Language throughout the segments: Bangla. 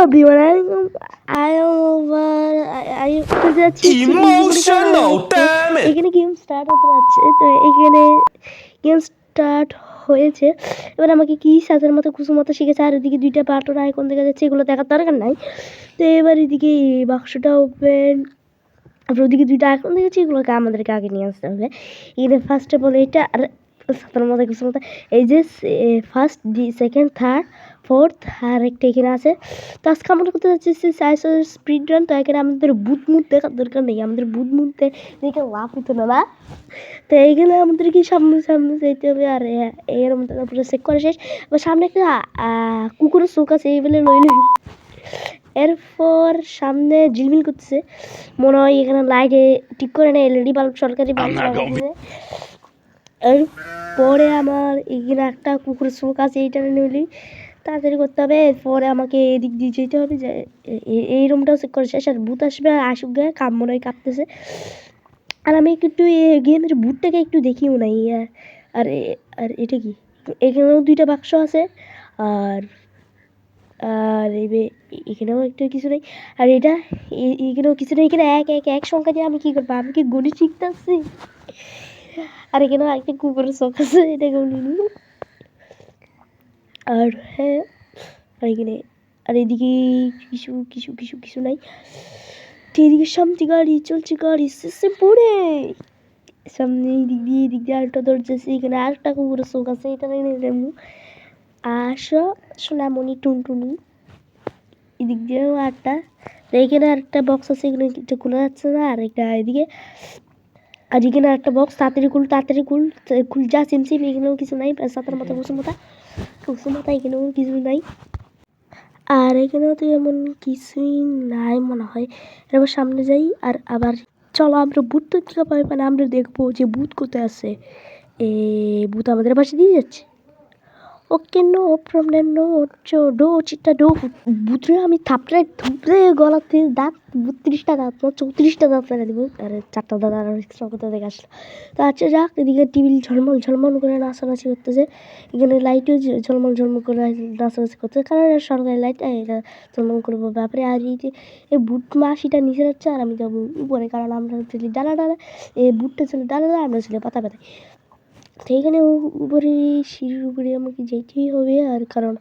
everyone, I am over. I যাচ্ছি Emotional, damn it! এখানে গেম স্টার্ট হতে যাচ্ছে। তো এখানে গেম স্টার্ট হয়েছে। এবার আমাকে কি সাজার মতো কুসুম মতো শিখেছে, আর ওদিকে দুইটা বাটন আইকন দেখা যাচ্ছে, এগুলো দেখার দরকার নাই। তো এবার এদিকে বাক্সটা ওপেন, তারপর ওদিকে দুইটা আইকন দেখেছি, এগুলোকে আমাদেরকে আগে নিয়ে আসতে হবে। এখানে ফার্স্ট অফ অল এটা আর সাতার মতো কিছু মতো এই যে ফার্স্ট সেকেন্ড থার্ড ফোর্থ আর একটা এখানে আছে। তো আজকে আমরা করতে যাচ্ছি সাইজ স্পিড রান। তো এখানে আমাদের বুথ মুভ দেখার দরকার নেই, আমাদের বুথ মুভতে দেখে লাভ হতো না। তো এইখানে আমাদেরকে সামনে সামনে যেতে হবে, আর এর মধ্যে পুরো চেক করে শেষ। এবার সামনে একটা কুকুরের চোখ আছে, এই বলে লইলে এরপর সামনে ঝিলমিল করতেছে, মনে হয় এখানে লাইটে ঠিক করে না, এলইডি বাল্ব সরকারি বাল্ব লাগাচ্ছে। এরপরে আমার এখানে একটা কুকুরের চোখ আছে, এইটা নিলি তাড়াতাড়ি করতে হবে। এরপরে আমাকে এদিক দিয়ে যেতে হবে, যে এই রুমটাও চেক করে শেষ। আর ভূত আসবে, আসুক গায়ে কাম মনে হয় কাঁপতেছে। আর আমি একটু গেমের ভূতটাকে একটু দেখিও নাই। আর আর এটা কি, এখানেও দুইটা বাক্স আছে, আর আর এখানেও একটা কিছু নেই, আর এটা এখানেও কিছু নেই। এখানে এক সংখ্যা দিয়ে আমি কী করবো, আমি কি গণিত শিখতে আসছি? আর এখানেও একটা কুকুরের চোখ আছে, এটা গণিত। আর হ্যাঁ, আর এখানে আর এদিকে কিছু কিছু কিছু কিছু নাই। এদিকে সামনে গাড়ি চলছে, গাড়ি শেষে পড়ে সামনে এদিক দিয়ে আরেকটা দরজা আছে, এখানে আরেকটা কুকুরের চোখ আছে, এটা আসো সোনামণি টুনটুনি। এদিক দিয়েও আরেকটা, এখানে আরেকটা বক্স আছে, এখানে এটা খোলা যাচ্ছে না। আর একটা এদিকে, আর এখানে আরেকটা বক্স, তাড়াতাড়ি খুল যা চিমচিম। এখানেও কিছু নাই, সাতার মতো কুসুমতা এখানেও কিছু নাই। আর এখানেও তো এমন কিছুই নাই মনে হয়। এবার সামনে যাই, আর আবার চলো আমরা ভূত থেকে পাই, মানে আমরা দেখবো যে ভূত কোথায় আছে। ভূত আমাদের পাশে দিয়ে যাচ্ছে। ওকে, নো প্রবলেম, নো ডো চিটটা ডো। ভূতরে আমি থাপড়ে থুপড়ে গলাতে দাঁত 32টা দাঁত না 34টা দাঁত ফেলে দিব। আর 4টা দাঁত আর কোথা থেকে আসলো। তো আচ্ছা যাক, এদিকে টিভি ঝলমল করে নাচানাচি করতেছে, এখানে লাইটও ঝলমল করে নাচানাচি করতেছে, কারণ সরকারি লাইট এটা ঝলমল করবো ব্যাপারে। আর এই বুট মাসিটা নিচে যাচ্ছে, আর আমি যাবো উপরে, কারণ আমরা চলি ডালা এই বুটটা ছিল ডালা, আমরা ছিল পাতা পাতায়। তো এইখানে উপরে সিঁড়ির উপরে আমাকে যেতেই হবে, আর কারণ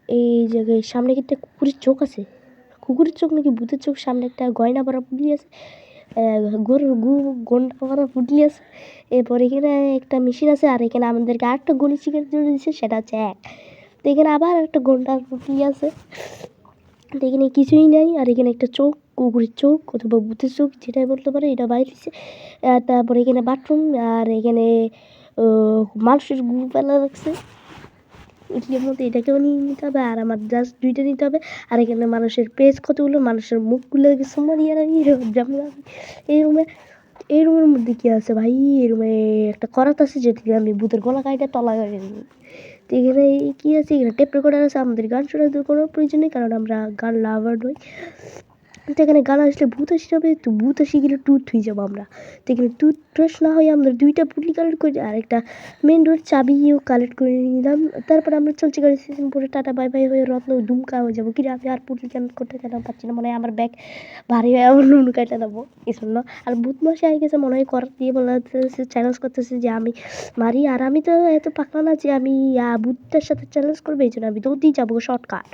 এই জায়গায় সামনে একটা কুকুরের চোখ আছে। কুকুরের চোখ নাকি ভূতের চোখ, সামনে একটা গয়না ভরা পুটলি আছে, গরুর গন্ডা ভরা পুটলি আছে। এরপর এখানে একটা মেশিন আছে, আর এখানে আমাদেরকে আরেকটা গলি চিকেন জন্য দিচ্ছে, সেটা হচ্ছে এক। তো এখানে আবার একটা গন্ডার পুটলি আছে। তো এখানে কিছুই নাই, আর এখানে একটা চোখ, কুকুরের চোখ অথবা ভূতের চোখ যেটাই বলতে পারে, এটা বাইরে দিচ্ছে। তারপরে এখানে বাথরুম, আর এখানে মানুষের গু ফেলা রাখছে ইডলির মধ্যে, এটাকেও নিয়ে নিতে হবে। আর আমার জাস্ট দুইটা নিতে হবে। আর এখানে মানুষের পেজ কতগুলো, মানুষের মুখগুলো সুমারিয়ে এই রুমের মধ্যে কী আছে ভাই? এই রুমে একটা করাত আছে, যেটা আমি ভূতের গলা কাইটা তলা কাটে দিই। তো এখানে কী আছে, এখানে টেপ রেকর্ডার আছে, আমাদের গান শোনার কোনো প্রয়োজন নেই, কারণ আমরা গান লাভার নই। তো এখানে গান আসলে ভূত আসতে হবে, তো ভূত আসি গেলে টুথ হয়ে যাবো আমরা। তো এখানে টুথব্রাশ না হয় আমরা দুইটা পুটলি কালেক্ট করি, আর একটা মেন ডোর চাবিও কালেক্ট করে নিলাম। তারপর আমরা চলছি গাড়ি স্টেশন পরে টাটা বাই বাই হয়ে রত্ন দুমকা হয়ে যাবো। কিরে আমি আর পুটলি কালেক্ট করতে চাইলাম, পাচ্ছি না, মনে হয় আমার ব্যাগ ভারী হয়ে আমার নুন কাটে দেবো এই জন্য। আর ভূত মশাই আই গেছে মনে হয়, করার দিয়ে বলতেছে, চ্যালেঞ্জ করতেছে যে আমি মারি। আর আমি তো এত পাকলা না যে আমি ভূতটার সাথে চ্যালেঞ্জ করবো, এই জন্য আমি দৌড়তেই যাবো শর্টকাট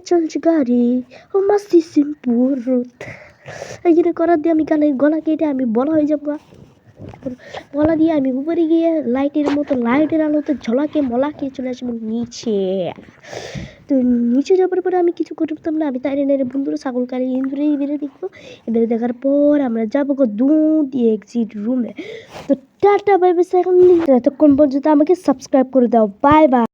চলছে গাড়ি ও মাসি সিম্পুর রুট। এই জন্য করার দিয়ে আমি গলা কেটে আমি বলা হয়ে যাবো। গলা দিয়ে আমি উপরে গিয়ে লাইটের আলোতে ঝলাকে মলাকে চলে আসবো নিচে। তো নিচে যাবার পরে আমি কিছু করতাম না, আমি তাই নেড়ে বন্ধুরা ছাগল কারি ইন্দুরে এবারে দেখবো। এবারে দেখার পর আমরা যাবো দিয়ে এক্সিট রুমে। তো টাটা বাই বাই, এখন এতক্ষণ পর্যন্ত আমাকে সাবস্ক্রাইব করে দাও, বাই বাই।